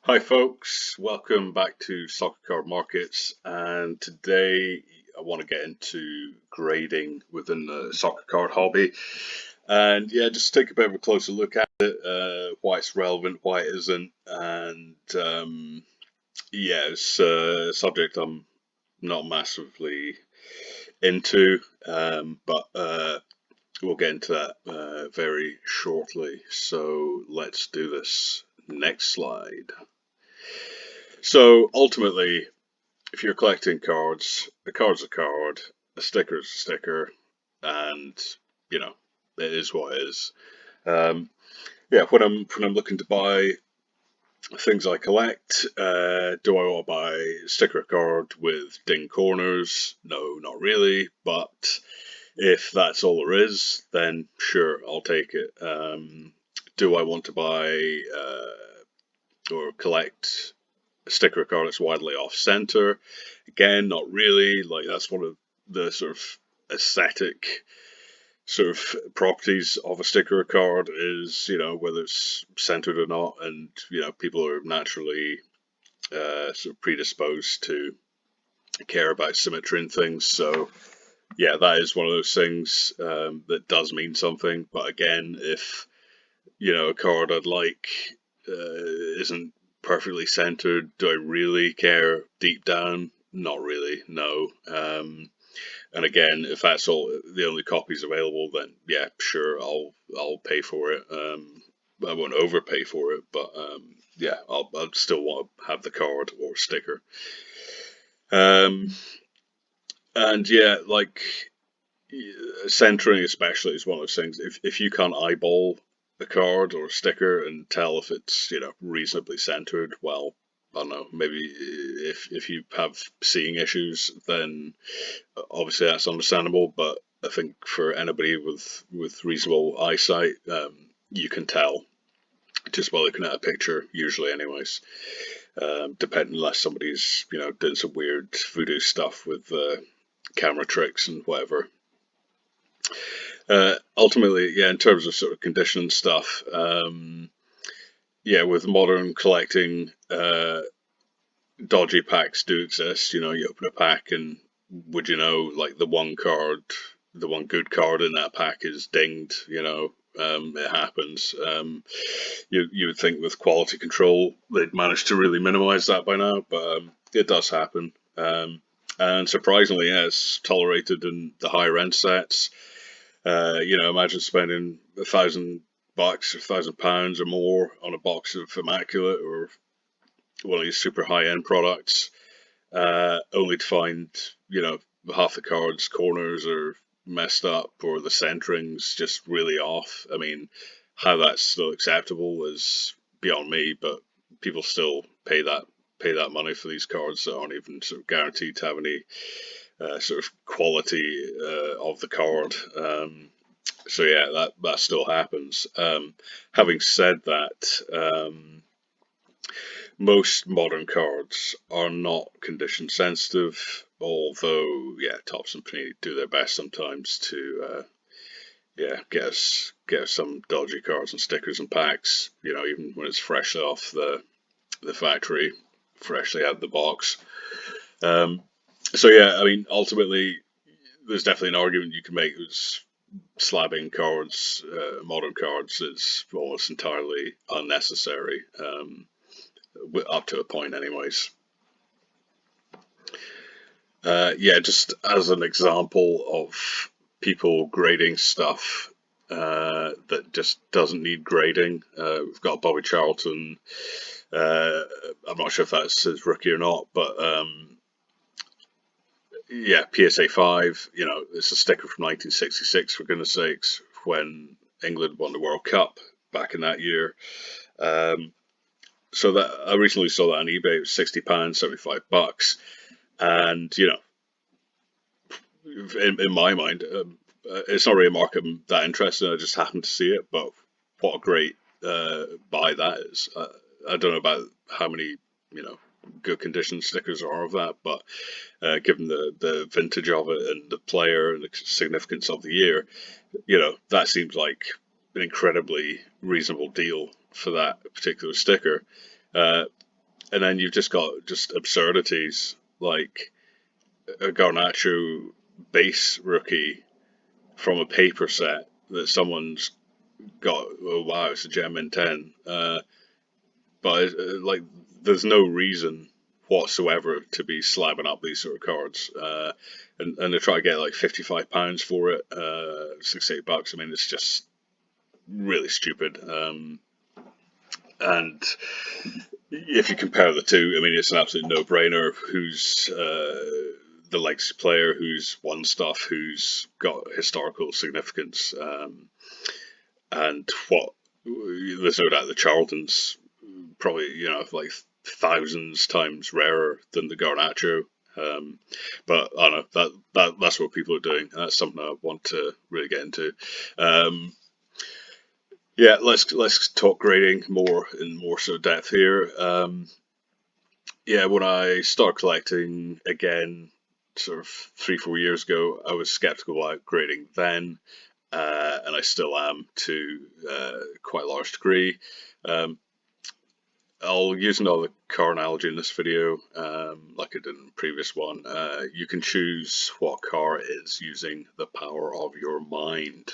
Hi folks, welcome back to Soccer Card Markets, and today I want to get into grading within the soccer card hobby, and yeah, just take a bit of a closer look at it, why it's relevant, why it isn't, and yeah, it's a subject I'm not massively into, but we'll get into that very shortly. So let's do this. Next slide. So ultimately, if you're collecting cards, a card's a card, a sticker's a sticker, and you know it is what it is. Um, yeah, when I'm looking to buy things I collect, do I want to buy a sticker card with ding corners? No, not really. But if that's all there is, then sure, I'll take it. Do I want to buy or collect a sticker card that's widely off center? Again, not really. Like that's one of the sort of aesthetic sort of properties of a sticker card is, whether it's centered or not, and people are naturally sort of predisposed to care about symmetry and things. So yeah, that is one of those things that does mean something. But again, if a card I'd like isn't perfectly centered, do I really care deep down? Not really, no. And again, if that's all the only copies available, then yeah, sure, I'll pay for it. I won't overpay for it, but yeah, I'll still want to have the card or sticker. Um, and yeah, like centering especially is one of those things. If you can't eyeball a card or a sticker and tell if it's reasonably centered, well, I don't know. Maybe if you have seeing issues, then obviously that's understandable. But I think for anybody with reasonable eyesight, you can tell just by looking at a picture. Usually, anyways, depending unless somebody's doing some weird voodoo stuff with camera tricks and whatever. Ultimately, yeah, in terms of sort of condition stuff, yeah, with modern collecting, dodgy packs do exist. You open a pack and would like the one good card in that pack is dinged. It happens. You would think with quality control they'd manage to really minimize that by now, but it does happen. And surprisingly, yeah, it's tolerated in the higher end sets. Imagine spending $1,000 or £1,000 or more on a box of Immaculate or one of these super high end products, only to find, half the cards, corners are messed up or the centering's just really off. I mean, how that's still acceptable is beyond me, but people still pay that money for these cards that aren't even sort of guaranteed to have any sort of quality of the card. So yeah, that still happens. Having said that, most modern cards are not condition sensitive, although yeah, Topps and Panini do their best sometimes to yeah get us some dodgy cards and stickers and packs. Even when it's fresh off the factory, freshly out of the box. Um, so yeah, I mean, ultimately, there's definitely an argument you can make that's slabbing cards, modern cards, is almost entirely unnecessary, up to a point, anyways. Yeah, just as an example of people grading stuff that just doesn't need grading, we've got Bobby Charlton. I'm not sure if that's his rookie or not, but yeah, PSA 5, it's a sticker from 1966, for goodness sakes, when England won the World Cup back in that year. Um, so that I recently saw that on eBay. It was £60, $75, and in my mind, it's not really a market I'm that interested in. I just happened to see it, but what a great buy that is. I don't know about how many good condition stickers are of that, but given the vintage of it and the player and the significance of the year, that seems like an incredibly reasonable deal for that particular sticker. Uh, and then you've just got just absurdities like a Garnacho base rookie from a paper set that someone's got. Oh wow, it's a gem in 10. But like, there's no reason whatsoever to be slabbing up these sort of cards. And they try to get like £55 for it, $68. I mean, it's just really stupid. And if you compare the two, I mean, it's an absolute no-brainer. Who's the legacy player who's won stuff, who's got historical significance, and what? There's no doubt the Charlton's probably, like thousands times rarer than the Garnacho. But I don't know, that's what people are doing. And that's something I want to really get into. Yeah, let's talk grading more in more sort of depth here. Yeah, when I started collecting again, sort of 3-4 years ago, I was skeptical about grading then, and I still am to quite a large degree. I'll use another car analogy in this video, like I did in the previous one. You can choose what car it is using the power of your mind.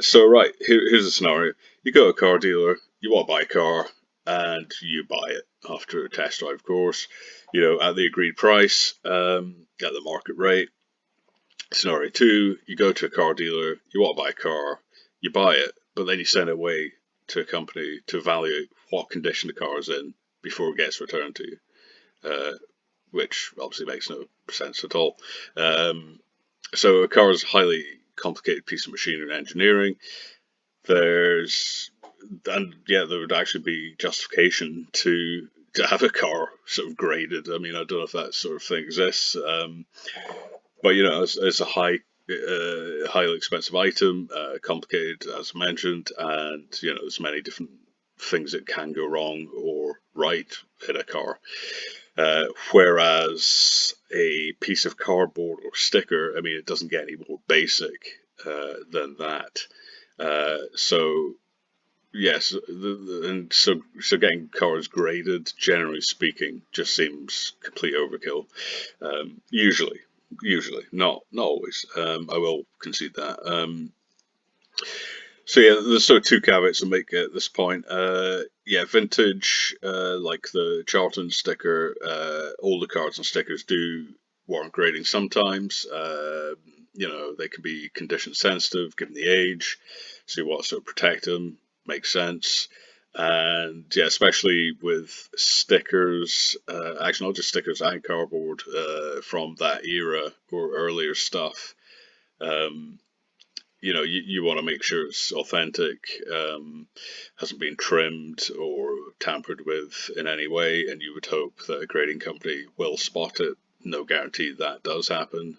So right, here's a scenario. You go to a car dealer, you want to buy a car, and you buy it after a test drive, of course, at the agreed price, at the market rate. Scenario 2, you go to a car dealer, you want to buy a car, you buy it, but then you send it away to a company to evaluate what condition the car is in before it gets returned to you, which obviously makes no sense at all. So a car is a highly complicated piece of machinery and engineering. There would actually be justification to have a car sort of graded. I mean, I don't know if that sort of thing exists, but it's a highly expensive item, complicated as mentioned, and there's many different things that can go wrong or right in a car. Whereas a piece of cardboard or sticker, I mean, it doesn't get any more basic than that. So yes, and so getting cars graded, generally speaking, just seems complete overkill. Usually, not always. I will concede that. So yeah, there's sort of two caveats to make at this point. Yeah, vintage, like the Charlton sticker, all the cards and stickers do warrant grading sometimes. They can be condition sensitive given the age, so you want to sort of protect them, makes sense. And yeah, especially with stickers, actually not just stickers and cardboard from that era or earlier stuff. You want to make sure it's authentic, hasn't been trimmed or tampered with in any way, and you would hope that a grading company will spot it. No guarantee that does happen.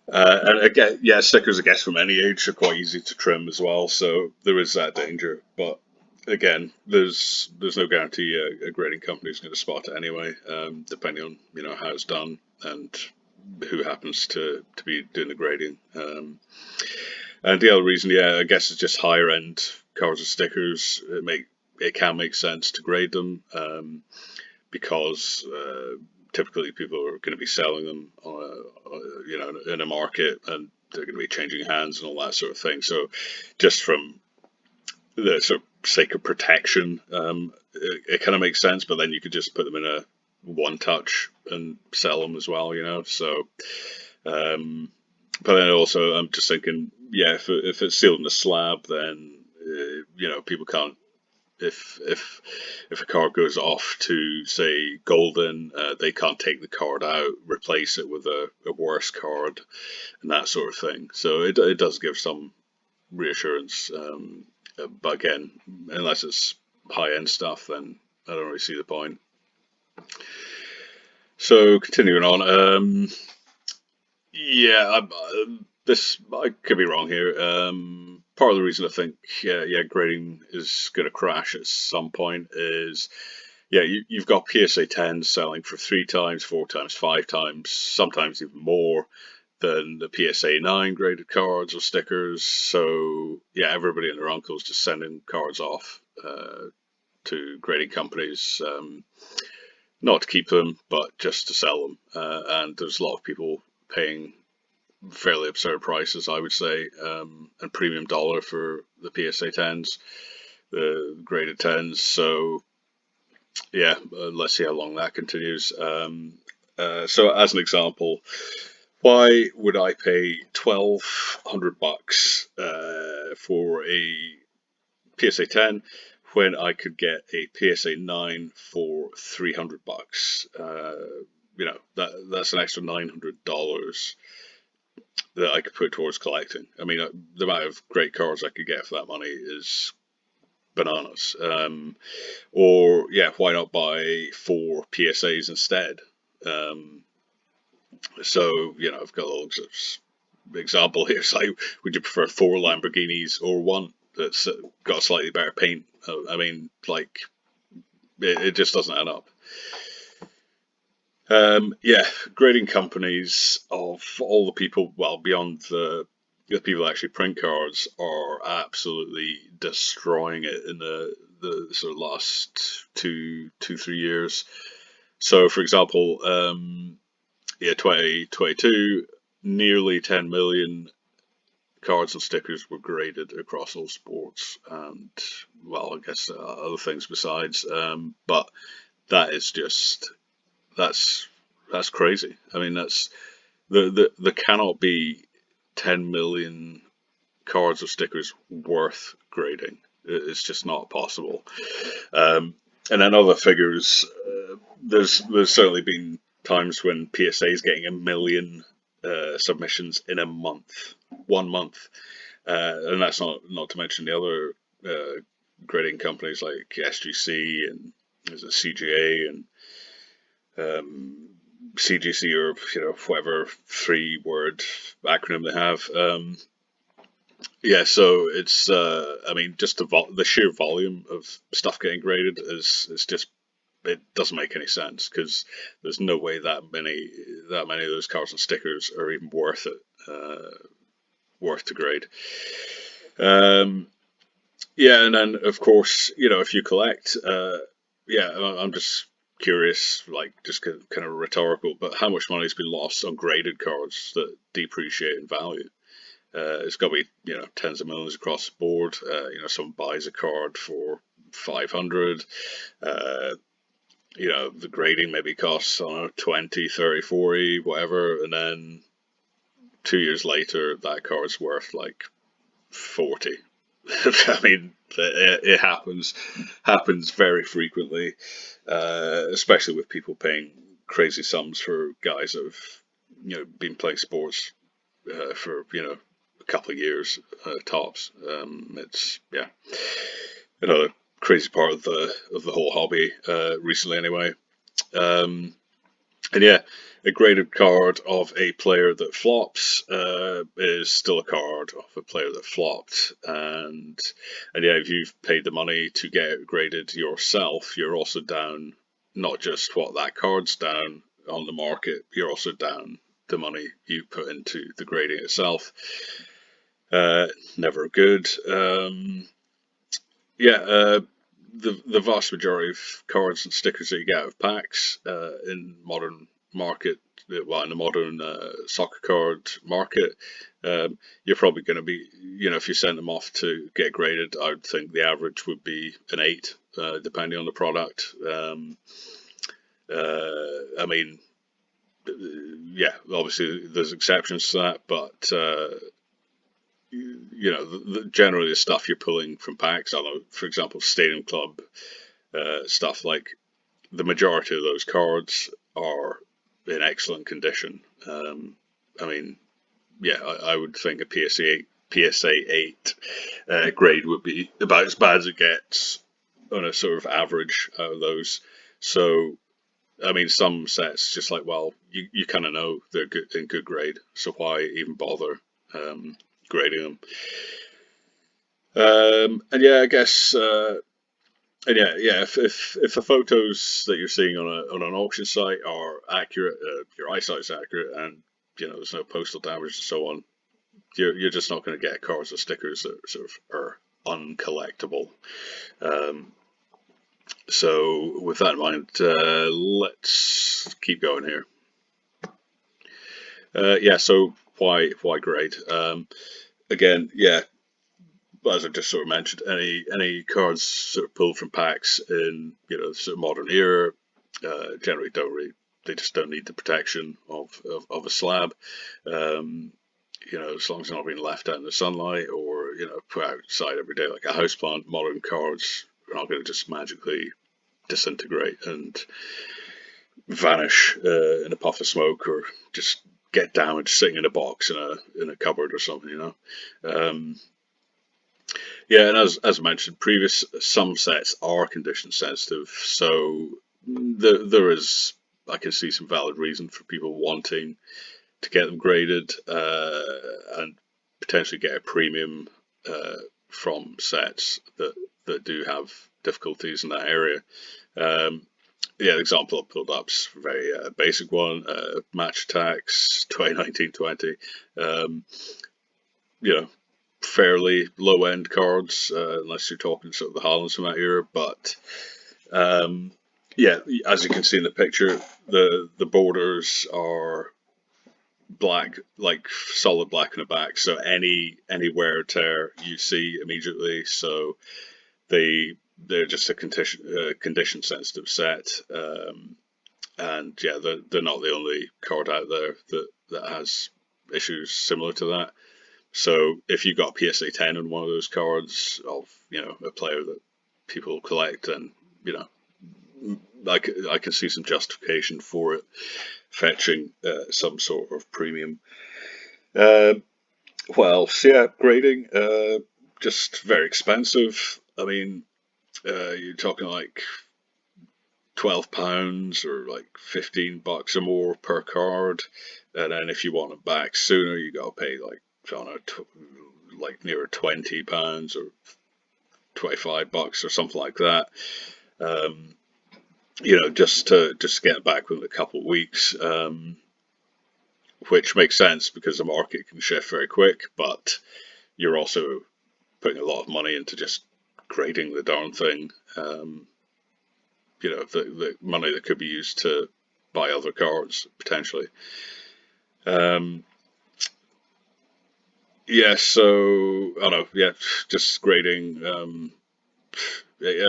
And again, yeah, stickers, I guess, from any age are quite easy to trim as well, so there is that danger. But again, there's no guarantee a grading company is going to spot it anyway, depending on how it's done and who happens to be doing the grading. And the other reason, yeah, I guess it's just higher end cars and stickers. It can make sense to grade them because typically people are going to be selling them in a market, and they're going to be changing hands and all that sort of thing. So just from the sort of sake of protection, it kind of makes sense. But then you could just put them in a one touch and sell them as well, So, but then also I'm just thinking, yeah, if it's sealed in a slab, then people can't. If a card goes off to say golden, they can't take the card out, replace it with a worse card, and that sort of thing. So it does give some reassurance. But again, unless it's high end stuff, then I don't really see the point. So continuing on, yeah, I could be wrong here. Part of the reason I think grading is going to crash at some point is you've got PSA 10 selling for 3 times, 4 times, 5 times, sometimes even more than the PSA 9 graded cards or stickers. So yeah, everybody and their uncle's just sending cards off to grading companies, not to keep them, but just to sell them. And there's a lot of people paying fairly absurd prices, I would say, and premium dollar for the PSA 10s, the graded 10s. So yeah, let's see how long that continues. So as an example, why would I pay $1,200 for a PSA 10 when I could get a PSA 9 for $300? That's an extra $900 that I could put towards collecting. I mean, the amount of great cards I could get for that money is bananas. Or yeah, why not buy 4 PSAs instead? So I've got a little example here. It's like, would you prefer 4 Lamborghinis or one that's got slightly better paint? I mean, like, it just doesn't add up. Yeah, grading companies, of all the people, well, beyond the people that actually print cards, are absolutely destroying it in the sort of last 3 years. So, for example, 2022, nearly 10 million cards and stickers were graded across all sports, and well, I guess other things besides. But that is just that's crazy. I mean, that's there cannot be 10 million cards or stickers worth grading. It's just not possible. And then other figures, there's certainly been times when PSA is getting 1 million submissions in a month, 1 month, and that's not to mention the other grading companies like SGC and there's a CGA and CGC, or whatever 3-word acronym they have. Yeah, so it's I mean, just the sheer volume of stuff getting graded is just, it doesn't make any sense, because there's no way that many of those cards and stickers are even worth it, worth to grade. Yeah, and then of course, if you collect, yeah, I'm just curious, like, just kind of rhetorical, but how much money has been lost on graded cards that depreciate in value? It's got to be tens of millions across the board. Someone buys a card for 500. The grading maybe costs, I don't know, 20, 30, 40, whatever, and then 2 years later that card's worth like 40. I mean, it happens very frequently, especially with people paying crazy sums for guys that have been playing sports for a couple of years tops. It's another crazy part of the whole hobby recently, anyway. And yeah, a graded card of a player that flops is still a card of a player that flopped. And yeah, if you've paid the money to get it graded yourself, you're also down not just what that card's down on the market, you're also down the money you put into the grading itself. Never good. Yeah, the vast majority of cards and stickers that you get out of packs in modern market, well, in the modern soccer card market, you're probably going to be, if you send them off to get graded, I would think the average would be an 8, depending on the product. I mean, yeah, obviously there's exceptions to that, but generally the stuff you're pulling from packs, I don't know, for example, Stadium Club stuff, like, the majority of those cards are in excellent condition. I mean, yeah, I would think a PSA 8 grade would be about as bad as it gets on a sort of average out of those. So, I mean, some sets, just like, well, you kind of know they're in good grade, so why even bother grading them? And yeah, I guess, and yeah, if the photos that you're seeing on an auction site are accurate, your eyesight's accurate, and there's no postal damage and so on, you're just not going to get cards or stickers that sort of are uncollectible. So with that in mind, let's keep going here. Yeah, so why grade? Again, yeah, as I just sort of mentioned, any cards sort of pulled from packs in sort of modern era generally don't really, they just don't need the protection of a slab. Um, as long as they're not being left out in the sunlight or put outside every day like a houseplant, modern cards are not going to just magically disintegrate and vanish in a puff of smoke or just get damaged sitting in a box in a cupboard or something. Um, yeah, and as mentioned, previous some sets are condition sensitive, so there is, I can see some valid reason for people wanting to get them graded and potentially get a premium from sets that do have difficulties in that area. Um, yeah, the example I pulled up is a very basic one. Match Attacks 2019-20. Um, you know, fairly low end cards, unless you're talking sort of the Highlands from that era. But yeah, as you can see in the picture, the borders are black, like solid black in the back. So any wear or tear you see immediately. So they're just a condition sensitive set. And yeah, they're not the only card out there that has issues similar to that. So if you got PSA 10 on one of those cards of a player that people collect, then I can see some justification for it fetching some sort of premium. Uh, what else? Yeah, grading. Just very expensive. I mean, you're talking like £12 or like $15 or more per card, and then if you want it back sooner, you got to pay like I don't know, like near £20 or $25 or something like that. Um, just to get it back within a couple of weeks, which makes sense because the market can shift very quick, but you're also putting a lot of money into just grading the darn thing. The money that could be used to buy other cards potentially. Um, yeah, so I don't know. Yeah, just grading. I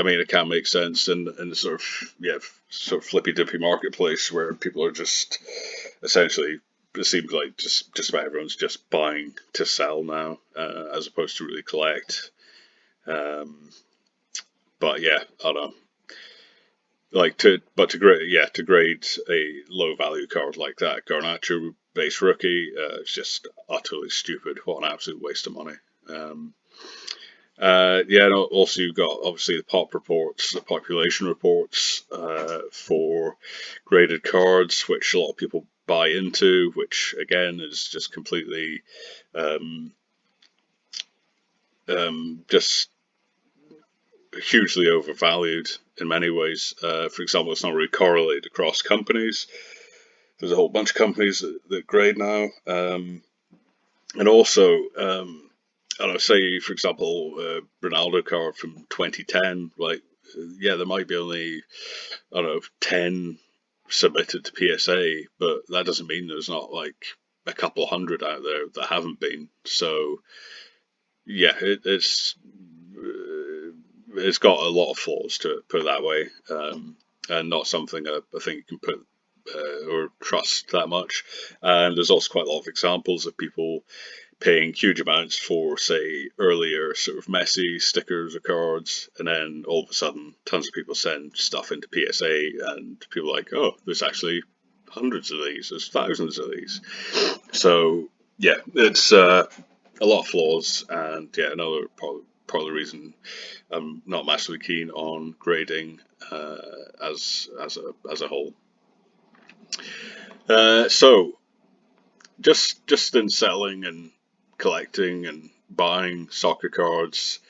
mean, it can make sense in the sort of flippy dippy marketplace where people are just essentially. It seems like just about everyone's just buying to sell now, as opposed to really collect. Um, but yeah, I don't know. Like to grade, yeah, to grade a low value card like that Garnacho base rookie, it's just utterly stupid. What an absolute waste of money. Um, yeah, and also you've got obviously the pop reports, the population reports for graded cards, which a lot of people buy into, which again is just completely um, just hugely overvalued in many ways. For example, it's not really correlated across companies. There's a whole bunch of companies that grade now, and also I don't know, say for example, Ronaldo card from 2010. Like, yeah, there might be only I don't know 10 submitted to PSA, but that doesn't mean there's not like a couple hundred out there that haven't been. So yeah, it's got a lot of flaws to it, put it that way, and not something I think you can put or trust that much. And there's also quite a lot of examples of people paying huge amounts for, say, earlier sort of messy stickers or cards, and then all of a sudden, tons of people send stuff into PSA, and people are like, oh, there's actually hundreds of these, there's thousands of these. So yeah, it's a lot of flaws, and yeah, another part of the reason I'm not massively keen on grading as a whole. So just in selling and collecting and buying soccer cards,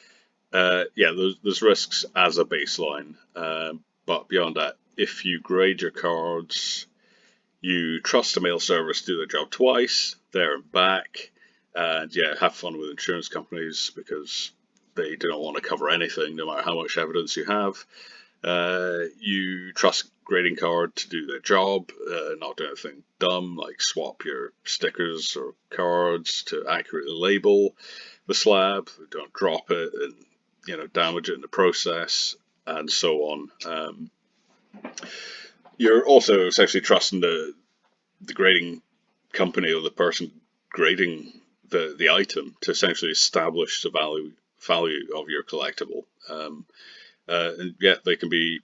yeah, there's risks as a baseline, but beyond that, if you grade your cards, you trust a mail service to do their job twice, there and back, and yeah, have fun with insurance companies because they do not want to cover anything, no matter how much evidence you have. You trust grading card to do their job, not do anything dumb like swap your stickers or cards to accurately label the slab, don't drop it and damage it in the process, and so on. You're also essentially trusting the grading company or the person grading the item to essentially establish the value of your collectible. And yet they can be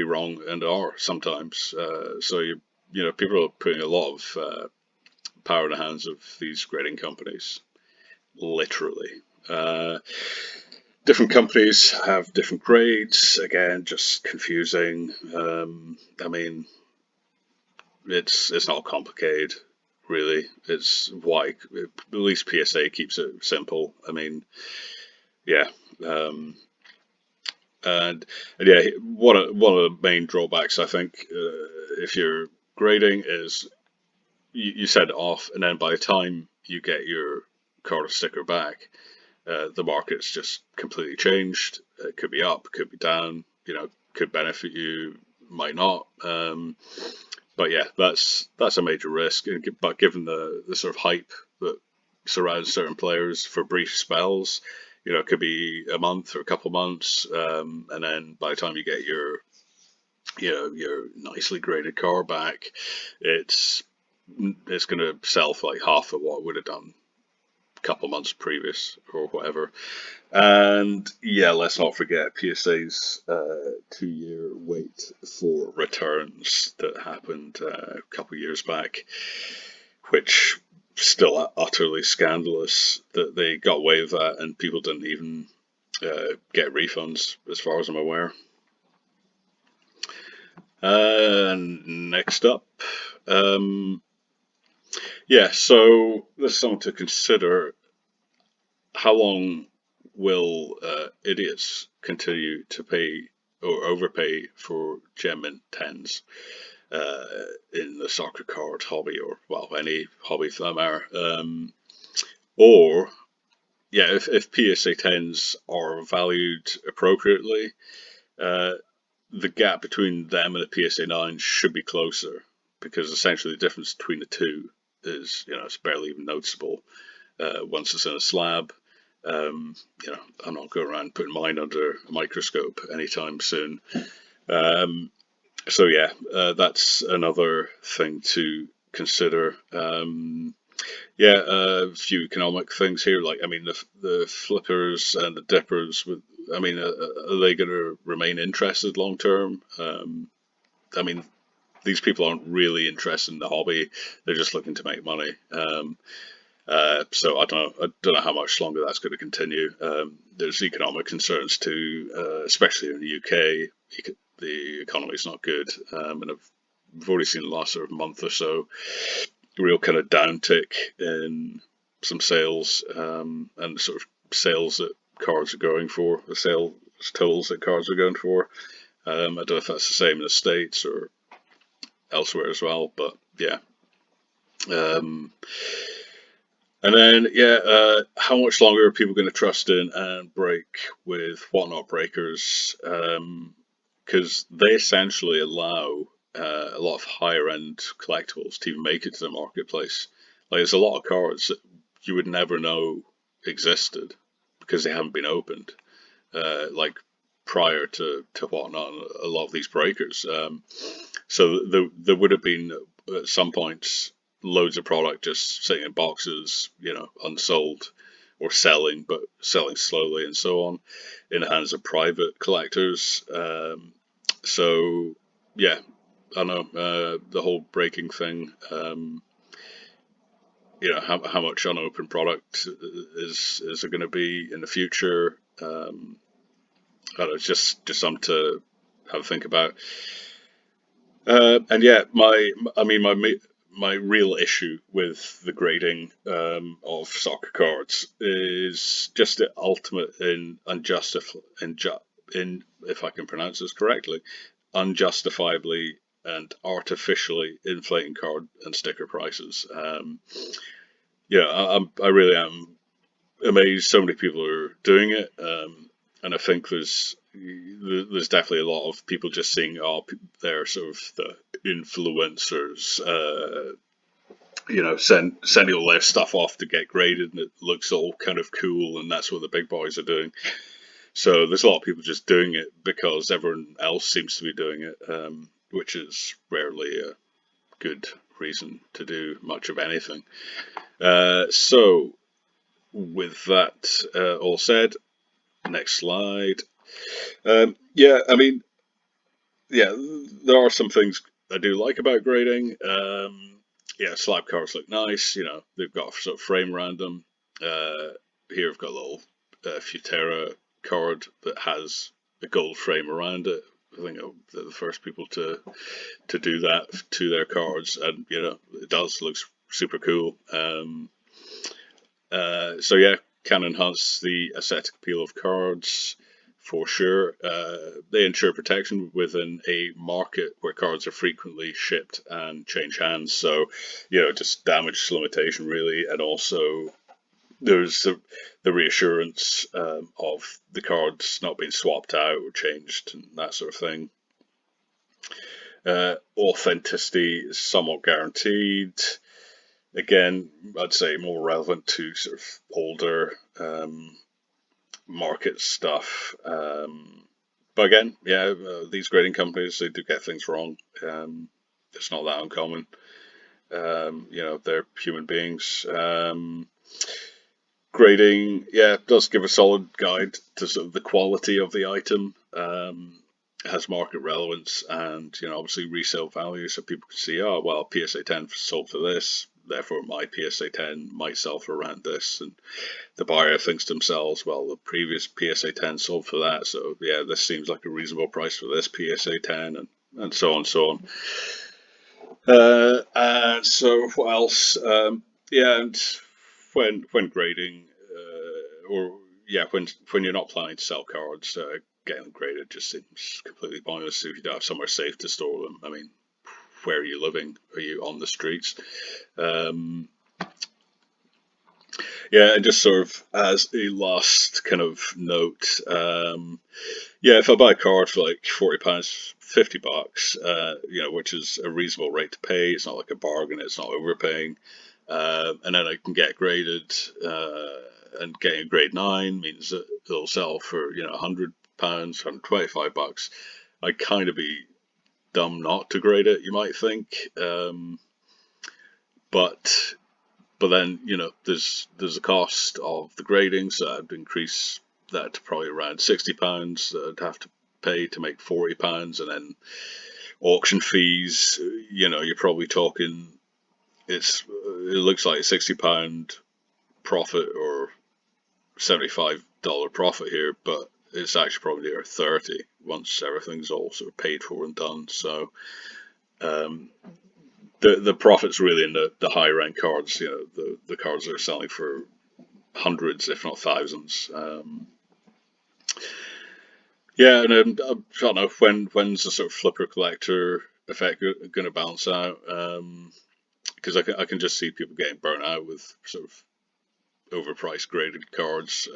wrong and are sometimes. So people are putting a lot of power in the hands of these grading companies, literally. Different companies have different grades. Again, just confusing. I mean, it's not complicated, really. It's why at least PSA keeps it simple. I mean, yeah. Um, and yeah, one of the main drawbacks I think, if you're grading, is you set it off, and then by the time you get your card or sticker back, the market's just completely changed. It could be up, could be down. Could benefit you, might not. But yeah, that's a major risk. But given the sort of hype that surrounds certain players for brief spells, it could be a month or a couple months, and then by the time you get your nicely graded car back, it's going to sell for like half of what it would have done a couple months previous or whatever. And yeah, let's not forget PSA's 2-year wait for returns that happened a couple of years back, which still utterly scandalous that they got away with that and people didn't even get refunds, as far as I'm aware. Next up, yeah, so this is something to consider. How long will idiots continue to pay or overpay for gem mint 10s in the soccer card hobby, or well, any hobby for that matter? Or yeah, if PSA 10s are valued appropriately, uh, the gap between them and the PSA 9 should be closer, because essentially the difference between the two is, it's barely even noticeable once it's in a slab. I'm not going around putting mine under a microscope anytime soon. So yeah, that's another thing to consider. Yeah, a few economic things here. Like, I mean, the flippers and the dippers. I mean, are they going to remain interested long term? I mean, these people aren't really interested in the hobby; they're just looking to make money. So I don't know how much longer that's going to continue. There's economic concerns too, especially in the UK. The economy is not good, and we've already seen the last sort of month or so a real kind of downtick in some sales, and the sort of sales that cards are going for, the sales totals that cards are going for. I don't know if that's the same in the States or elsewhere as well, but yeah. Um, And then, yeah, how much longer are people going to trust in and break with whatnot breakers? Because they essentially allow a lot of higher end collectibles to even make it to the marketplace. Like, there's a lot of cards that you would never know existed because they haven't been opened, like prior to whatnot, a lot of these breakers. So there would have been at some points loads of product just sitting in boxes, unsold or selling, but selling slowly and so on, in the hands of private collectors. So yeah, I know the whole breaking thing. How much unopened product is there going to be in the future? I don't know, it's just something to have a think about. And yeah, my real issue with the grading of soccer cards is just the ultimate in if I can pronounce this correctly, unjustifiably and artificially inflating card and sticker prices. Yeah, I really am amazed so many people are doing it, and I think there's there's definitely a lot of people just seeing, oh, they're sort of the influencers, sending all their stuff off to get graded, and it looks all kind of cool, and that's what the big boys are doing. So there's a lot of people just doing it because everyone else seems to be doing it, which is rarely a good reason to do much of anything. So with that all said, next slide. Yeah, I mean, yeah, there are some things I do like about grading. Yeah, slab cars look nice. They've got sort of frame random. Here I've got a little Futera card that has a gold frame around it. I think they're the first people to do that to their cards, and it does looks super cool. So yeah, can enhance the aesthetic appeal of cards for sure. They ensure protection within a market where cards are frequently shipped and change hands. So, just damage limitation really, and also there's the reassurance of the cards not being swapped out or changed and that sort of thing. Authenticity is somewhat guaranteed. Again, I'd say more relevant to sort of older market stuff. But again, yeah, these grading companies, they do get things wrong. It's not that uncommon. They're human beings. Grading, yeah, does give a solid guide to sort of the quality of the item. Has market relevance and obviously resale value, so people can see, oh well, PSA 10 sold for this, therefore my PSA 10 might sell for around this, and the buyer thinks to themselves, well, the previous PSA 10 sold for that, so yeah, this seems like a reasonable price for this PSA 10, and so on and so on. And so what else? Yeah, and when grading, or yeah, when you're not planning to sell cards, getting them graded just seems completely pointless if you don't have somewhere safe to store them. I mean, where are you living? Are you on the streets? Yeah, and just sort of as a last kind of note, yeah, if I buy a card for like £40, £50, which is a reasonable rate to pay, it's not like a bargain, it's not overpaying, and then I can get graded, and getting a grade 9 means that it'll sell for £100, £125. I'd kind of be dumb not to grade it, you might think, but then there's a cost of the grading, so I'd increase that to probably around £60 that I'd have to pay to make £40, and then auction fees. You're probably talking, it looks like £60 profit or $75 profit here, but it's actually probably near 30 once everything's all sort of paid for and done. So the profit's really in the higher end cards. The cards that are selling for hundreds, if not thousands. Yeah, and I don't know when's the sort of flipper collector effect going to balance out, because I can just see people getting burnt out with sort of overpriced graded cards,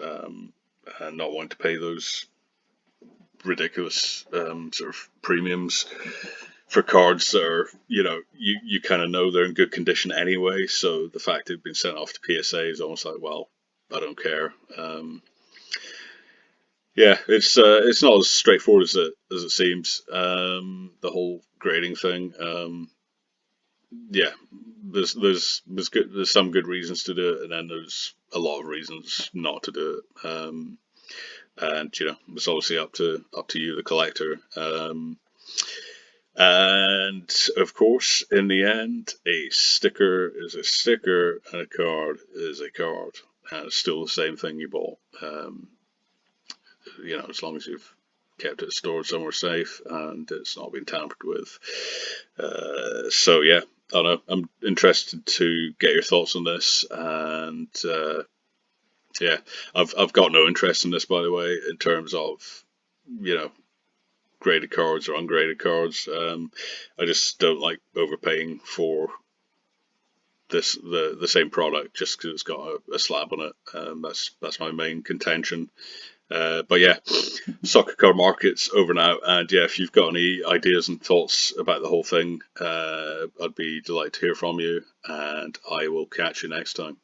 and not wanting to pay those ridiculous sort of premiums for cards that are, you kind of know they're in good condition anyway, so the fact they've been sent off to PSA is almost like, well, I don't care. Yeah, it's not as straightforward as it seems. The whole grading thing. Yeah, there's some good reasons to do it, and then there's a lot of reasons not to do it. And it's obviously up to you, the collector. And of course, in the end, a sticker is a sticker, and a card is a card, and it's still the same thing you bought. As long as you've kept it stored somewhere safe and it's not been tampered with. So yeah, I don't know. I'm interested to get your thoughts on this, and yeah, I've got no interest in this, by the way, in terms of graded cards or ungraded cards. I just don't like overpaying for the same product just because it's got a slab on it. That's my main contention. But yeah, soccer card markets over now. And yeah, if you've got any ideas and thoughts about the whole thing, I'd be delighted to hear from you. And I will catch you next time.